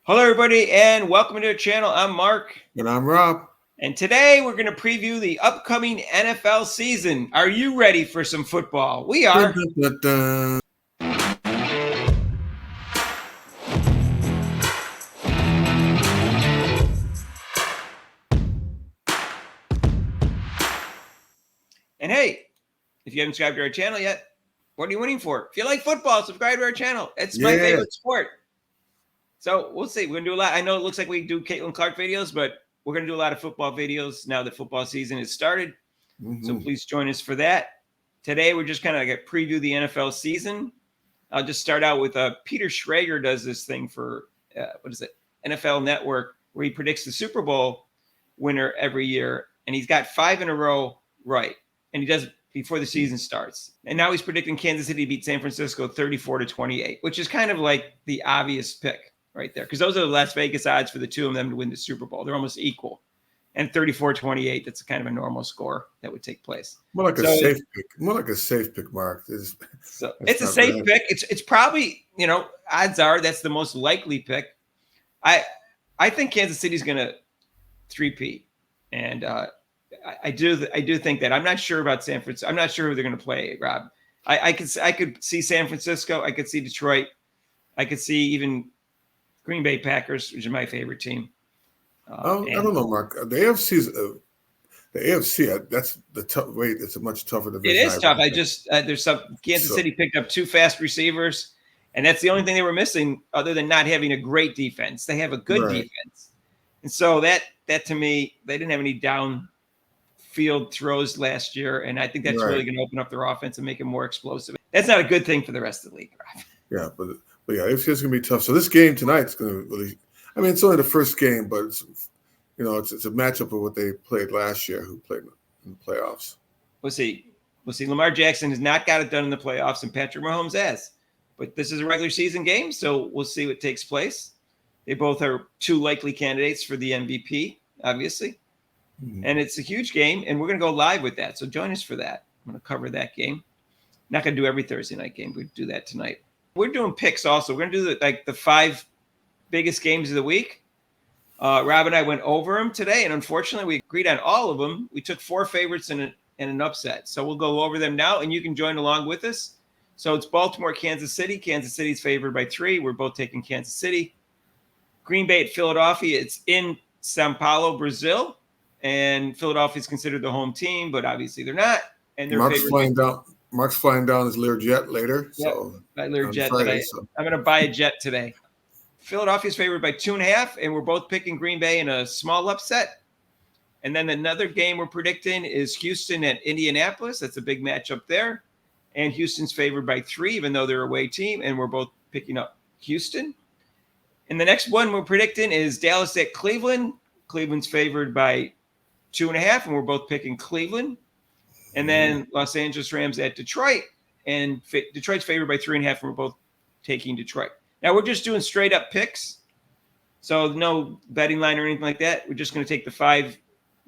Hello, everybody, and welcome to the channel. I'm Mark, And I'm Rob. and today we're going to preview the upcoming NFL season. Are you ready for some football? We Dun, are. dun, dun, dun. And hey, if you haven't subscribed to our channel yet, what are you waiting for? If you like football, subscribe to our channel. It's my Yeah. favorite sport. So we'll see. We're going to do a lot. I know it looks like we do Caitlin Clark videos, but we're going to do a lot of football videos now that football season has started. So please join us for that. Today, we're just kind of going to preview the NFL season. I'll just start out with Peter Schrager does this thing for, NFL Network, where he predicts the Super Bowl winner every year. And he's got 5 in a row right. And he does it before the season starts. And now he's predicting Kansas City beat San Francisco 34-28, which is kind of like the obvious pick right there. Because those are the Las Vegas odds for the two of them to win the Super Bowl. They're almost equal. And 34-28, that's kind of a normal score that would take place. More like a safe pick. More like a safe pick, Mark. It's a safe pick. It's probably, odds are that's the most likely pick. I think Kansas City's going to three-peat. And I do think that. I'm not sure about San Francisco. I'm not sure who they're going to play, Rob. I could see San Francisco. I could see Detroit. I could see even Green Bay Packers, which is my favorite team. I don't know, Mark. The AFC. That's the tough. Wait, it's a much tougher division. It is tough. There's some Kansas City picked up 2 fast receivers, and that's the only thing they were missing, other than not having a great defense. They have a good defense, and so that to me, they didn't have any downfield throws last year, and I think that's really going to open up their offense and make it more explosive. That's not a good thing for the rest of the league. Yeah, but yeah, it's going to be tough. So this game tonight's going to really. I mean, it's only the first game, but it's a matchup of what they played last year, who played in the playoffs. We'll see. Lamar Jackson has not got it done in the playoffs, and Patrick Mahomes has. But this is a regular season game, so we'll see what takes place. They both are 2 likely candidates for the MVP, obviously. Mm-hmm. And it's a huge game, and we're going to go live with that. So join us for that. I'm going to cover that game. Not going to do every Thursday night game. We'll do that tonight. We're doing picks also. We're going to do the 5 biggest games of the week. Rob and I went over them today, and unfortunately, we agreed on all of them. We took 4 favorites and an upset. So we'll go over them now, and you can join along with us. So it's Baltimore, Kansas City. Kansas City's favored by 3. We're both taking Kansas City. Green Bay at Philadelphia. It's in Sao Paulo, Brazil, and Philadelphia is considered the home team, but obviously they're not. And they're Mark's flying down his Learjet later. So my Learjet today. I'm going to buy a jet today. Philadelphia's favored by 2.5, and we're both picking Green Bay in a small upset. And then another game we're predicting is Houston at Indianapolis. That's a big matchup there. And Houston's favored by 3, even though they're a away team, and we're both picking up Houston. And the next one we're predicting is Dallas at Cleveland. Cleveland's favored by 2.5, and we're both picking Cleveland. And then Los Angeles Rams at Detroit, and Detroit's favored by 3.5, and we're both taking Detroit. Now, we're just doing straight up picks, so no betting line or anything like that. We're just going to take the 5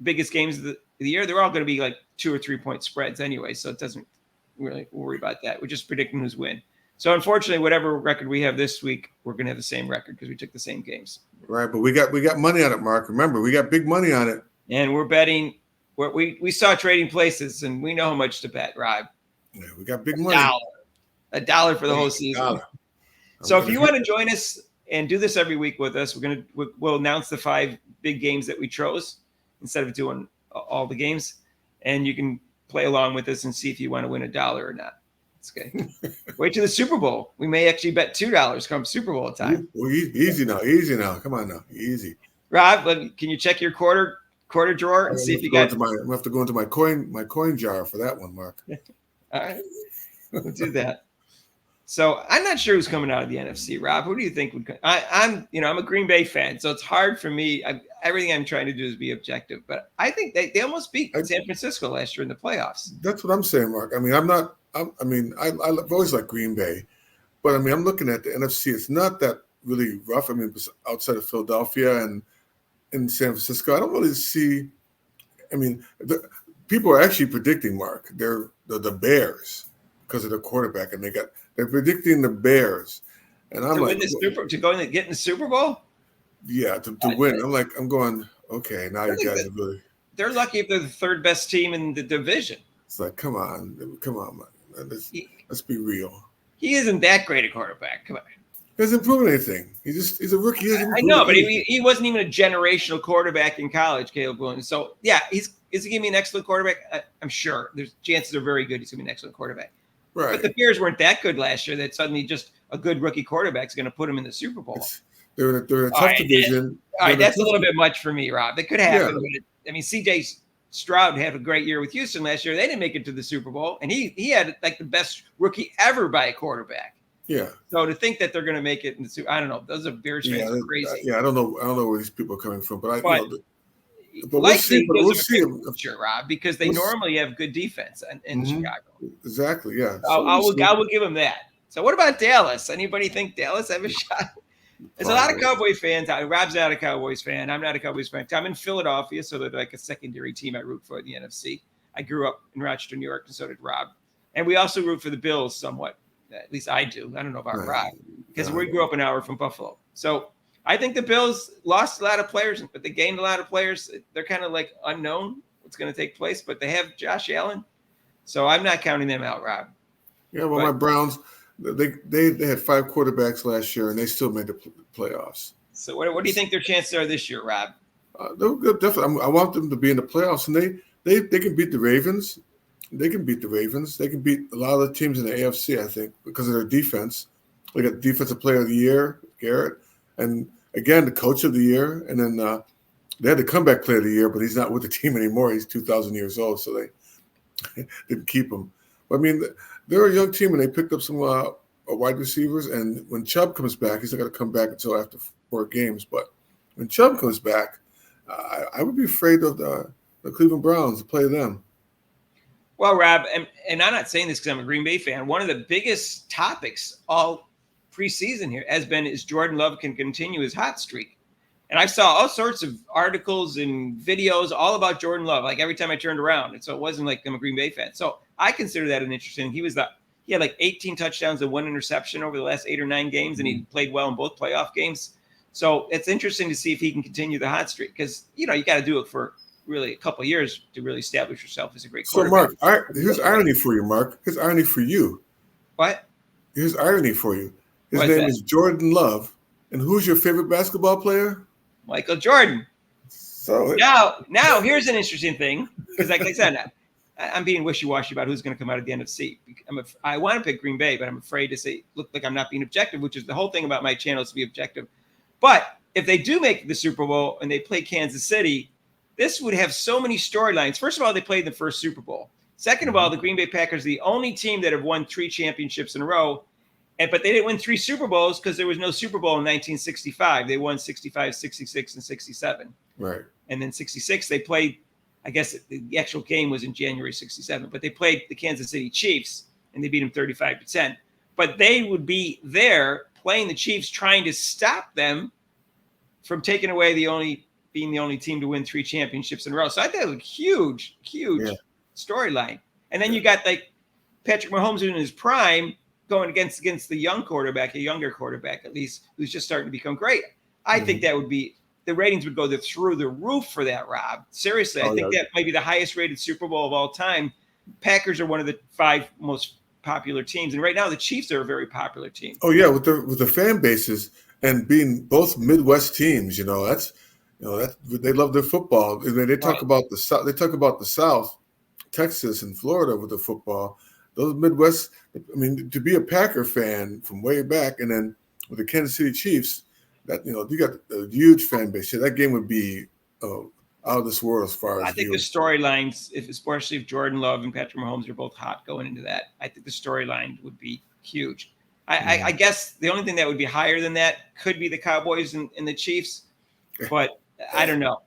biggest games of the year. They're all going to be like 2 or 3 point spreads anyway, so it doesn't really worry about that. We're just predicting who's win. So, unfortunately, whatever record we have this week, we're going to have the same record because we took the same games. Right, but we got money on it, Mark. Remember, we got big money on it. And we're betting. We saw Trading Places, and we know how much to bet, Rob. Yeah, we got big money. $1 for the whole season. So if you want to join us and do this every week with us, we'll announce the 5 big games that we chose instead of doing all the games, and you can play along with us and see if you want to win $1 or not. It's okay. Wait till the Super Bowl. We may actually bet $2 come Super Bowl time. Easy now. Come on now, easy. Rob, can you check your quarter drawer and see if you got? I'm gonna have to go into my coin jar for that one, Mark. All right, we'll do that. So I'm not sure who's coming out of the NFC. Rob, who do you think would come? I'm a Green Bay fan, so it's hard for me. Everything I'm trying to do is be objective, but I think they almost beat San Francisco last year in the playoffs. That's what I'm saying, Mark. I mean, I've always liked Green Bay, but I mean, I'm looking at the NFC. It's not that really rough. I mean, outside of Philadelphia and in San Francisco, I don't really see. I mean, people are actually predicting, Mark. They're the Bears because of the quarterback, and they're predicting the Bears, and I'm to get in the Super Bowl. to win. I'm going, okay, now you guys are really. They're lucky if they're the third best team in the division. It's like, come on, man. Let's be real. He isn't that great a quarterback. Come on. He hasn't proven anything. He's a rookie. I know, but he wasn't even a generational quarterback in college, Caleb Williams. So, yeah, is he going to be an excellent quarterback? I'm sure. There's chances are very good he's going to be an excellent quarterback. Right. But the Bears weren't that good last year that suddenly just a good rookie quarterback is going to put him in the Super Bowl. They're in a tough division. All right, that's a little bit much for me, Rob. That could happen. Yeah. C.J. Stroud had a great year with Houston last year. They didn't make it to the Super Bowl, and he had like the best rookie ever by a quarterback. Yeah. So to think that they're going to make it in the Super, I don't know. Those are Bears fans are crazy. Yeah, I don't know where these people are coming from, but we'll see. We'll see. Sure, Rob, because they normally have good defense in Chicago. Exactly. Yeah. I will give them that. So what about Dallas? Anybody think Dallas have a shot? There's a lot of Cowboy fans. Rob's not a Cowboys fan. I'm not a Cowboys fan. I'm in Philadelphia, so they're like a secondary team I root for in the NFC. I grew up in Rochester, New York, and so did Rob. And we also root for the Bills somewhat. At least I do. I don't know about Rob, because we grew up an hour from Buffalo. So I think the Bills lost a lot of players, but they gained a lot of players. They're kind of like unknown what's going to take place, but they have Josh Allen. So I'm not counting them out, Rob. Yeah, well, my Browns, they had 5 quarterbacks last year, and they still made the playoffs. So what do you think their chances are this year, Rob? They're definitely. I want them to be in the playoffs, and they can beat the Ravens. They can beat the Ravens. They can beat a lot of the teams in the AFC, I think, because of their defense. They got Defensive Player of the Year, Garrett, and again, the Coach of the Year. And then they had the Comeback Player of the Year, but he's not with the team anymore. He's 2,000 years old, so they didn't keep him. But, I mean, they're a young team, and they picked up some wide receivers. And when Chubb comes back, he's not going to come back until after 4 games. But when Chubb comes back, I would be afraid of the Cleveland Browns to play them. Well, Rob, and I'm not saying this because I'm a Green Bay fan. One of the biggest topics all preseason here has been is Jordan Love can continue his hot streak. And I saw all sorts of articles and videos all about Jordan Love, like every time I turned around. And so it wasn't like I'm a Green Bay fan. So I consider that an interesting. He had like 18 touchdowns and 1 interception over the last 8 or 9 games, and he played well in both playoff games. So it's interesting to see if he can continue the hot streak because, you got to do it for really a couple of years to really establish yourself as a great quarterback. So, Mark, here's irony for you, Mark. Here's irony for you. What? Here's irony for you. His name is Jordan Love. And who's your favorite basketball player? Michael Jordan. So now here's an interesting thing. Because like I said, I'm being wishy-washy about who's going to come out of the NFC. I want to pick Green Bay, but I'm afraid to look like I'm not being objective, which is the whole thing about my channel is to be objective. But if they do make the Super Bowl and they play Kansas City, this would have so many storylines. First of all, they played the first Super Bowl. Second of all, the Green Bay Packers are the only team that have won 3 championships in a row. But they didn't win 3 Super Bowls because there was no Super Bowl in 1965. They won 65, 66, and 67. Right. And then 66, they played, I guess the actual game was in January 67. But they played the Kansas City Chiefs, and they beat them 35-10. But they would be there playing the Chiefs, trying to stop them from taking away being the only team to win 3 championships in a row. So I think it was a huge storyline. And then you got like Patrick Mahomes in his prime going against the young quarterback, a younger quarterback at least, who's just starting to become great. I think that would be the ratings would go through the roof for that, Rob. Seriously, I think that might be the highest rated Super Bowl of all time. Packers are one of the 5 most popular teams, and right now the Chiefs are a very popular team. Oh yeah, with the fan bases and being both Midwest teams, that's. They love their football. They talk about the South. They talk about the South, Texas and Florida with the football. Those Midwest. I mean, to be a Packer fan from way back, and then with the Kansas City Chiefs, that you got a huge fan base. Yeah, that game would be out of this world as far as. I think the storylines, especially if Jordan Love and Patrick Mahomes are both hot going into that, I think the storyline would be huge. I guess the only thing that would be higher than that could be the Cowboys and the Chiefs, but. I don't know.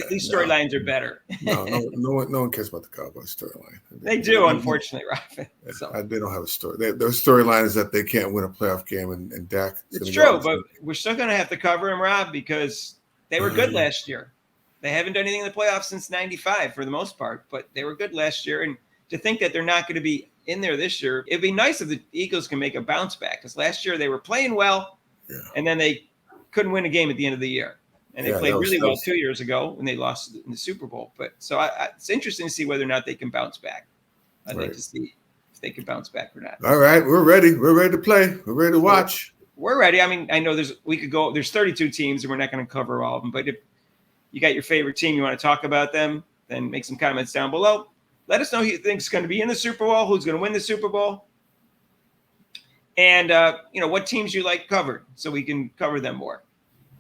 These storylines are better. no one cares about the Cowboys storyline. They do, unfortunately, Rafa. So. They don't have a story. Their storyline is that they can't win a playoff game, and Dak. It's true, but we're still going to have to cover them, Rob, because they were good last year. They haven't done anything in the playoffs since '95 for the most part, but they were good last year. And to think that they're not going to be in there this year, it'd be nice if the Eagles can make a bounce back, because last year they were playing well, and then they couldn't win a game at the end of the year. And they played really well 2 years ago when they lost in the Super Bowl. But so it's interesting to see whether or not they can bounce back. I'd like to see if they can bounce back or not. All right, we're ready. We're ready to play. We're ready to watch. We're ready. I mean, I know there's 32 teams, and we're not going to cover all of them. But if you got your favorite team, you want to talk about them, then make some comments down below. Let us know who you think is going to be in the Super Bowl, who's going to win the Super Bowl, and what teams you like covered, so we can cover them more.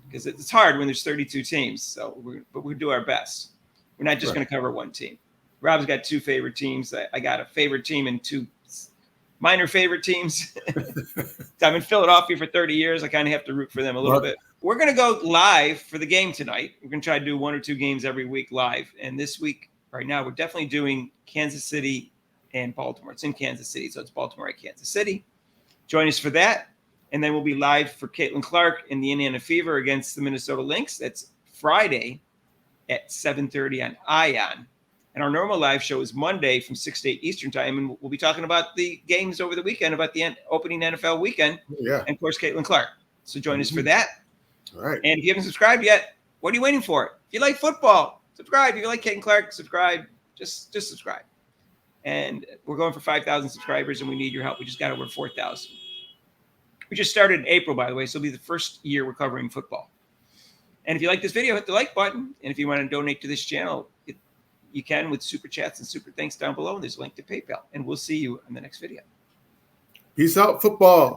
Because it's hard when there's 32 teams. So, but we do our best. We're not just going to cover one team. Rob's got 2 favorite teams. I got a favorite team and 2 minor favorite teams. I've been Philadelphia for 30 years. I kind of have to root for them a little bit. We're going to go live for the game tonight. We're going to try to do 1 or 2 games every week live. And this week, right now, we're definitely doing Kansas City and Baltimore. It's in Kansas City, so it's Baltimore at Kansas City. Join us for that. And then we'll be live for Caitlin Clark in the Indiana Fever against the Minnesota Lynx. That's Friday at 7:30 on ION. And our normal live show is Monday from 6 to 8 Eastern time. And we'll be talking about the games over the weekend, about the opening NFL weekend. Yeah. And, of course, Caitlin Clark. So join us for that. All right. And if you haven't subscribed yet, what are you waiting for? If you like football, subscribe. If you like Caitlin Clark, subscribe. Just subscribe. And we're going for 5,000 subscribers, and we need your help. We just got over 4,000. We just started in April, by the way, so it'll be the first year we're covering football. And if you like this video, hit the like button. And if you want to donate to this channel, you can with super chats and super thanks down below. And there's a link to PayPal. And we'll see you in the next video. Peace out, football.